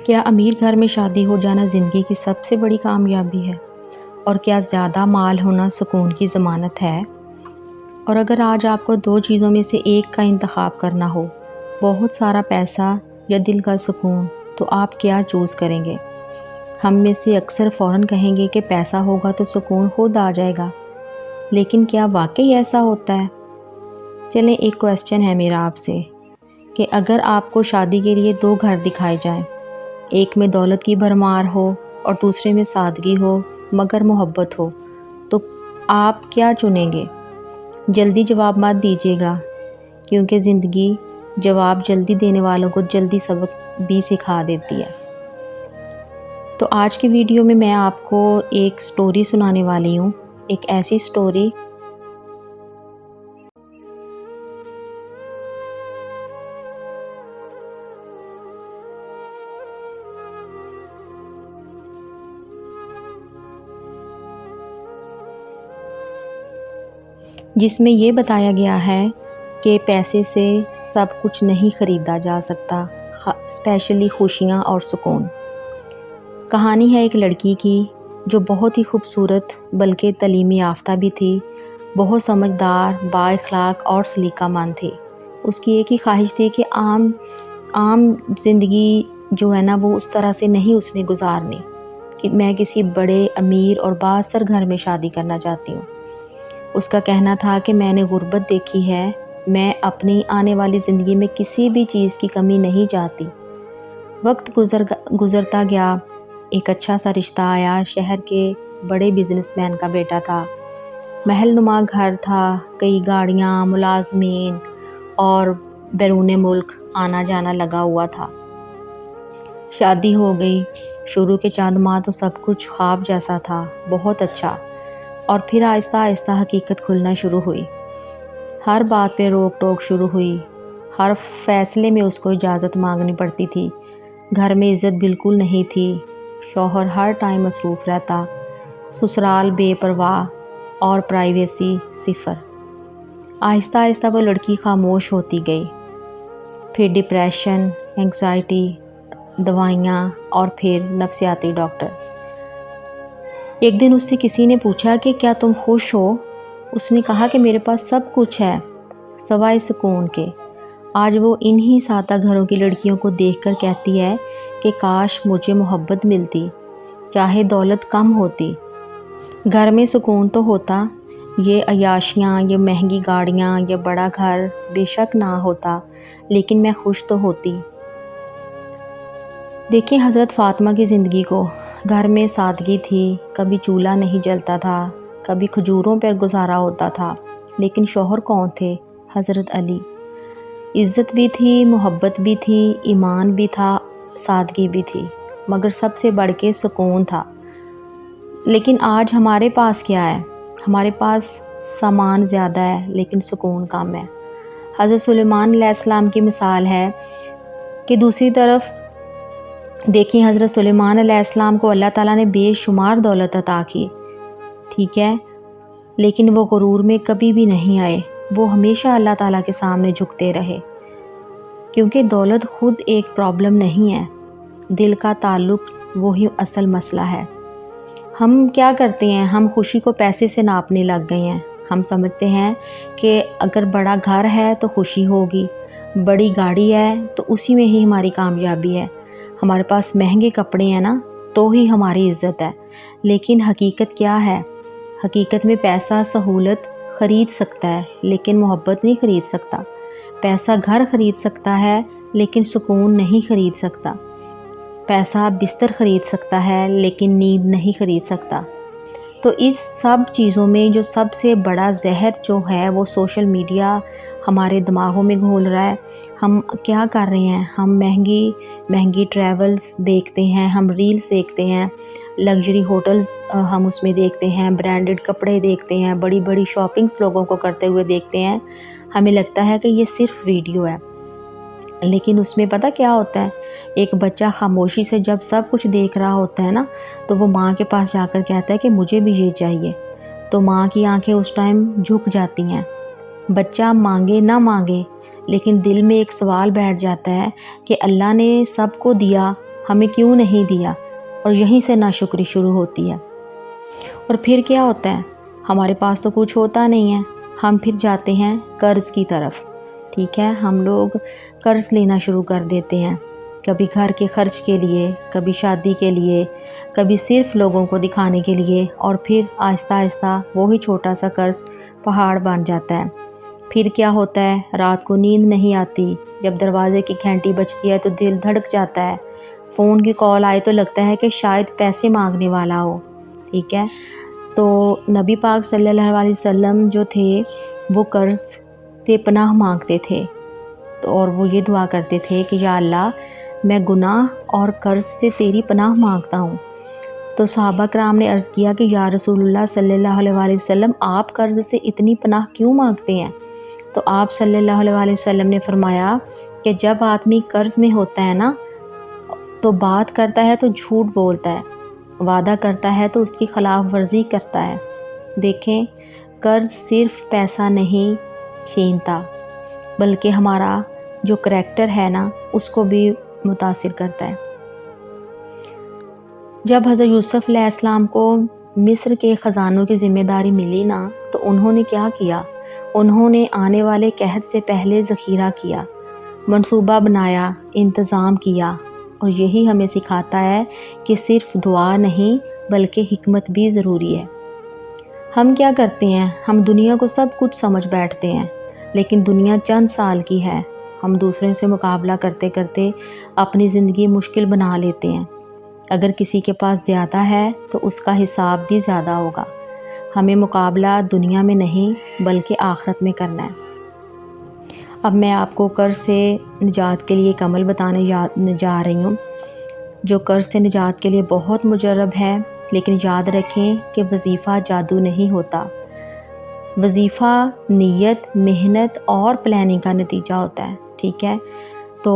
کیا امیر گھر میں شادی ہو جانا زندگی کی سب سے بڑی کامیابی ہے؟ اور کیا زیادہ مال ہونا سکون کی ضمانت ہے؟ اور اگر آج آپ کو دو چیزوں میں سے ایک کا انتخاب کرنا ہو، بہت سارا پیسہ یا دل کا سکون، تو آپ کیا چوز کریں گے؟ ہم میں سے اکثر فوراً کہیں گے کہ پیسہ ہوگا تو سکون خود آ جائے گا، لیکن کیا واقعی ایسا ہوتا ہے؟ چلیں، ایک کویسچن ہے میرا آپ سے کہ اگر آپ کو شادی کے لیے دو گھر دکھائے جائیں، ایک میں دولت کی بھرمار ہو اور دوسرے میں سادگی ہو مگر محبت ہو، تو آپ کیا چنیں گے؟ جلدی جواب مت دیجیے گا، کیونکہ زندگی جواب جلدی دینے والوں کو جلدی سبق بھی سکھا دیتی ہے۔ تو آج کی ویڈیو میں آپ کو ایک سٹوری سنانے والی ہوں، ایک ایسی سٹوری جس میں یہ بتایا گیا ہے کہ پیسے سے سب کچھ نہیں خریدا جا سکتا، اسپیشلی خوشیاں اور سکون۔ کہانی ہے ایک لڑکی کی جو بہت ہی خوبصورت بلکہ تعلیمی یافتہ بھی تھی، بہت سمجھدار، با اخلاق اور سلیقہ مند تھی۔ اس کی ایک ہی خواہش تھی کہ عام زندگی جو ہے نا وہ اس طرح سے نہیں اس نے گزارنی، کہ میں کسی بڑے امیر اور با اثر گھر میں شادی کرنا چاہتی ہوں۔ اس کا کہنا تھا کہ میں نے غربت دیکھی ہے، میں اپنی آنے والی زندگی میں کسی بھی چیز کی کمی نہیں چاہتی۔ وقت گزرتا گیا، ایک اچھا سا رشتہ آیا، شہر کے بڑے بزنس مین کا بیٹا تھا، محل نما گھر تھا، کئی گاڑیاں، ملازمین اور بیرون ملک آنا جانا لگا ہوا تھا۔ شادی ہو گئی، شروع کے چند ماہ تو سب کچھ خواب جیسا تھا، بہت اچھا، اور پھر آہستہ آہستہ حقیقت کھلنا شروع ہوئی۔ ہر بات پہ روک ٹوک شروع ہوئی، ہر فیصلے میں اس کو اجازت مانگنی پڑتی تھی، گھر میں عزت بالکل نہیں تھی، شوہر ہر ٹائم مصروف رہتا، سسرال بے پرواہ اور پرائیویسی صفر۔ آہستہ آہستہ وہ لڑکی خاموش ہوتی گئی، پھر ڈپریشن، انگزائٹی، دوائیاں اور پھر نفسیاتی ڈاکٹر۔ ایک دن اس سے کسی نے پوچھا کہ کیا تم خوش ہو؟ اس نے کہا کہ میرے پاس سب کچھ ہے سوائے سکون کے۔ آج وہ انہی سادہ گھروں کی لڑکیوں کو دیکھ کر کہتی ہے کہ کاش مجھے محبت ملتی، چاہے دولت کم ہوتی، گھر میں سکون تو ہوتا، یہ عیاشیاں، یہ مہنگی گاڑیاں، یہ بڑا گھر بے شک نہ ہوتا، لیکن میں خوش تو ہوتی۔ دیکھیں حضرت فاطمہ کی زندگی کو، گھر میں سادگی تھی، کبھی چولہا نہیں جلتا تھا، کبھی کھجوروں پر گزارا ہوتا تھا، لیکن شوہر کون تھے؟ حضرت علی۔ عزت بھی تھی، محبت بھی تھی، ایمان بھی تھا، سادگی بھی تھی، مگر سب سے بڑھ کے سکون تھا۔ لیکن آج ہمارے پاس کیا ہے؟ ہمارے پاس سامان زیادہ ہے لیکن سکون کم ہے۔ حضرت سلیمان علیہ السلام کی مثال ہے کہ دوسری طرف دیکھیں، حضرت سلیمان علیہ السلام کو اللہ تعالیٰ نے بے شمار دولت عطا کی، ٹھیک ہے، لیکن وہ غرور میں کبھی بھی نہیں آئے، وہ ہمیشہ اللہ تعالیٰ کے سامنے جھکتے رہے، کیونکہ دولت خود ایک پرابلم نہیں ہے، دل کا تعلق وہی اصل مسئلہ ہے۔ ہم کیا کرتے ہیں؟ ہم خوشی کو پیسے سے ناپنے لگ گئے ہیں۔ ہم سمجھتے ہیں کہ اگر بڑا گھر ہے تو خوشی ہوگی، بڑی گاڑی ہے تو اسی میں ہی ہماری کامیابی ہے، ہمارے پاس مہنگے کپڑے ہیں نا تو ہی ہماری عزت ہے۔ لیکن حقیقت کیا ہے؟ حقیقت میں پیسہ سہولت خرید سکتا ہے لیکن محبت نہیں خرید سکتا۔ پیسہ گھر خرید سکتا ہے لیکن سکون نہیں خرید سکتا۔ پیسہ بستر خرید سکتا ہے لیکن نیند نہیں خرید سکتا۔ تو اس سب چیزوں میں جو سب سے بڑا زہر جو ہے وہ سوشل میڈیا ہمارے دماغوں میں گھول رہا ہے۔ ہم کیا کر رہے ہیں؟ ہم مہنگی ٹریولز دیکھتے ہیں، ہم ریلز دیکھتے ہیں، لگژری ہوٹلز ہم اس میں دیکھتے ہیں، برانڈڈ کپڑے دیکھتے ہیں، بڑی بڑی شاپنگز لوگوں کو کرتے ہوئے دیکھتے ہیں۔ ہمیں لگتا ہے کہ یہ صرف ویڈیو ہے، لیکن اس میں پتہ کیا ہوتا ہے؟ ایک بچہ خاموشی سے جب سب کچھ دیکھ رہا ہوتا ہے نا تو وہ ماں کے پاس جا کر کہتا ہے کہ مجھے بھی یہ چاہیے، تو ماں کی آنکھیں اس ٹائم جھک جاتی ہیں۔ بچہ مانگے نہ مانگے لیکن دل میں ایک سوال بیٹھ جاتا ہے کہ اللہ نے سب کو دیا ہمیں کیوں نہیں دیا، اور یہیں سے ناشکری شروع ہوتی ہے۔ اور پھر کیا ہوتا ہے، ہمارے پاس تو کچھ ہوتا نہیں ہے، ہم پھر جاتے ہیں قرض کی طرف، ٹھیک ہے، ہم لوگ قرض لینا شروع کر دیتے ہیں، کبھی گھر کے خرچ کے لیے، کبھی شادی کے لیے، کبھی صرف لوگوں کو دکھانے کے لیے، اور پھر آہستہ آہستہ وہی چھوٹا سا قرض پہاڑ بن جاتا ہے۔ پھر کیا ہوتا ہے، رات کو نیند نہیں آتی، جب دروازے کی گھنٹی بجتی ہے تو دل دھڑک جاتا ہے، فون کی کال آئے تو لگتا ہے کہ شاید پیسے مانگنے والا ہو، ٹھیک ہے۔ تو نبی پاک صلی اللہ علیہ وسلم جو تھے وہ قرض سے پناہ مانگتے تھے، اور وہ یہ دعا کرتے تھے کہ یا اللہ میں گناہ اور قرض سے تیری پناہ مانگتا ہوں۔ تو صحابہ کرام نے عرض کیا کہ یا رسول اللہ صلی اللہ علیہ وسلم آپ قرض سے اتنی پناہ کیوں مانگتے ہیں؟ تو آپ صلی اللہ علیہ وسلم نے فرمایا کہ جب آدمی قرض میں ہوتا ہے نا تو بات کرتا ہے تو جھوٹ بولتا ہے، وعدہ کرتا ہے تو اس کی خلاف ورزی کرتا ہے۔ دیکھیں، قرض صرف پیسہ نہیں چھینتا بلکہ ہمارا جو کریکٹر ہے نا اس کو بھی متاثر کرتا ہے۔ جب حضرت یوسف علیہ السلام کو مصر کے خزانوں کی ذمہ داری ملی نا تو انہوں نے کیا کیا، انہوں نے آنے والے قحط سے پہلے ذخیرہ کیا، منصوبہ بنایا، انتظام کیا، اور یہی ہمیں سکھاتا ہے کہ صرف دعا نہیں بلکہ حکمت بھی ضروری ہے۔ ہم کیا کرتے ہیں، ہم دنیا کو سب کچھ سمجھ بیٹھتے ہیں، لیکن دنیا چند سال کی ہے، ہم دوسروں سے مقابلہ کرتے کرتے اپنی زندگی مشکل بنا لیتے ہیں۔ اگر کسی کے پاس زیادہ ہے تو اس کا حساب بھی زیادہ ہوگا۔ ہمیں مقابلہ دنیا میں نہیں بلکہ آخرت میں کرنا ہے۔ اب میں آپ کو قرض سے نجات کے لیے ایک عمل بتانے جا رہی ہوں جو قرض سے نجات کے لیے بہت مجرب ہے، لیکن یاد رکھیں کہ وظیفہ جادو نہیں ہوتا، وظیفہ نیت، محنت اور پلاننگ کا نتیجہ ہوتا ہے، ٹھیک ہے۔ تو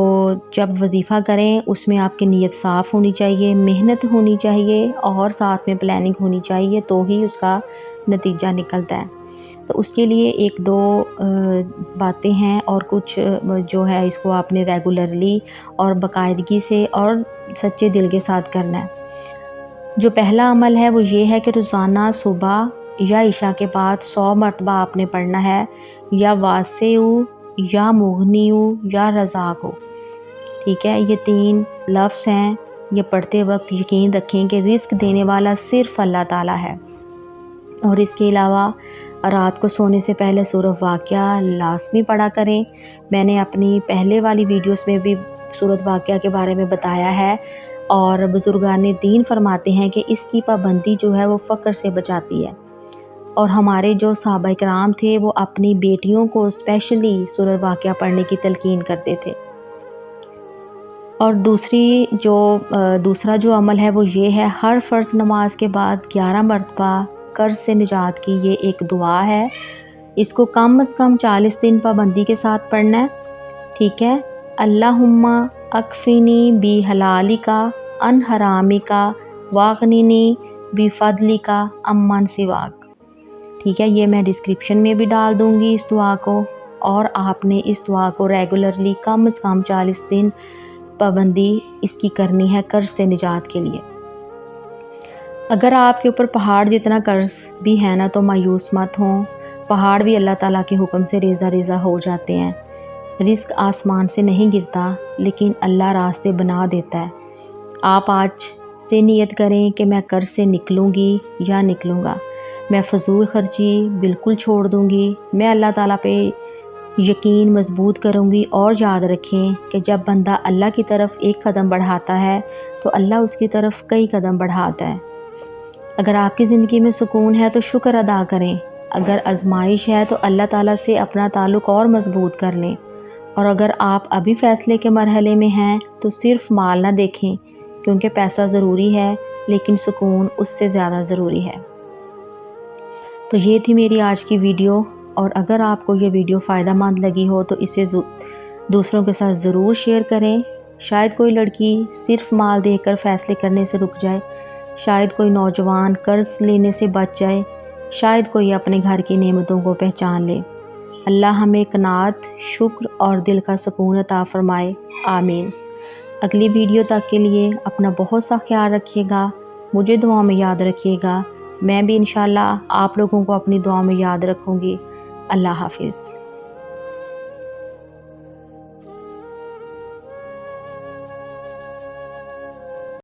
جب وظیفہ کریں اس میں آپ کی نیت صاف ہونی چاہیے، محنت ہونی چاہیے اور ساتھ میں پلاننگ ہونی چاہیے، تو ہی اس کا نتیجہ نکلتا ہے۔ تو اس کے لیے ایک دو باتیں ہیں اور کچھ جو ہے اس کو آپ نے ریگولرلی اور باقاعدگی سے اور سچے دل کے ساتھ کرنا ہے۔ جو پہلا عمل ہے وہ یہ ہے کہ روزانہ صبح یا عشاء کے بعد 100 مرتبہ آپ نے پڑھنا ہے، یا واسع یا مغنی یا رزاق ہو، ٹھیک ہے۔ یہ 3 لفظ ہیں، یہ پڑھتے وقت یقین رکھیں کہ رزق دینے والا صرف اللہ تعالیٰ ہے۔ اور اس کے علاوہ رات کو سونے سے پہلے سورہ واقعہ لازمی پڑھا کریں۔ میں نے اپنی پہلے والی ویڈیوز میں بھی سورہ واقعہ کے بارے میں بتایا ہے، اور بزرگان دین فرماتے ہیں کہ اس کی پابندی جو ہے وہ فقر سے بچاتی ہے، اور ہمارے جو صحابہ کرام تھے وہ اپنی بیٹیوں کو اسپیشلی سورہ واقعہ پڑھنے کی تلقین کرتے تھے۔ اور دوسرا جو عمل ہے وہ یہ ہے، ہر فرض نماز کے بعد 11 مرتبہ قرض سے نجات کی یہ ایک دعا ہے، اس کو کم از کم 40 دن پابندی کے ساتھ پڑھنا ہے، ٹھیک ہے۔ اللہم اکفینی بی حلالکا ان حرامکا واغنینی بی فضلکا امن سواک، ٹھیک ہے۔ یہ میں ڈسکرپشن میں بھی ڈال دوں گی اس دعا کو، اور آپ نے اس دعا کو ریگولرلی کم از کم 40 دن پابندی اس کی کرنی ہے قرض سے نجات کے لیے۔ اگر آپ کے اوپر پہاڑ جتنا قرض بھی ہے نا تو مایوس مت ہوں، پہاڑ بھی اللہ تعالیٰ کے حکم سے ریزہ ریزہ ہو جاتے ہیں۔ رزق آسمان سے نہیں گرتا، لیکن اللہ راستے بنا دیتا ہے۔ آپ آج سے نیت کریں کہ میں قرض سے نکلوں گی یا نکلوں گا، میں فضول خرچی بالکل چھوڑ دوں گی، میں اللہ تعالیٰ پہ یقین مضبوط کروں گی۔ اور یاد رکھیں کہ جب بندہ اللہ کی طرف ایک قدم بڑھاتا ہے تو اللہ اس کی طرف کئی قدم بڑھاتا ہے۔ اگر آپ کی زندگی میں سکون ہے تو شکر ادا کریں، اگر آزمائش ہے تو اللہ تعالیٰ سے اپنا تعلق اور مضبوط کر لیں، اور اگر آپ ابھی فیصلے کے مرحلے میں ہیں تو صرف مال نہ دیکھیں، کیونکہ پیسہ ضروری ہے لیکن سکون اس سے زیادہ ضروری ہے۔ تو یہ تھی میری آج کی ویڈیو، اور اگر آپ کو یہ ویڈیو فائدہ مند لگی ہو تو اسے دوسروں کے ساتھ ضرور شیئر کریں۔ شاید کوئی لڑکی صرف مال دیکھ کر فیصلے کرنے سے رک جائے، شاید کوئی نوجوان قرض لینے سے بچ جائے، شاید کوئی اپنے گھر کی نعمتوں کو پہچان لے۔ اللہ ہمیں قناعت، شکر اور دل کا سکون عطا فرمائے، آمین۔ اگلی ویڈیو تک کے لیے اپنا بہت سا خیال رکھیے گا، مجھے دعا میں یاد رکھیے گا، میں بھی انشاءاللہ آپ لوگوں کو اپنی دعا میں یاد رکھوں گی۔ اللہ حافظ۔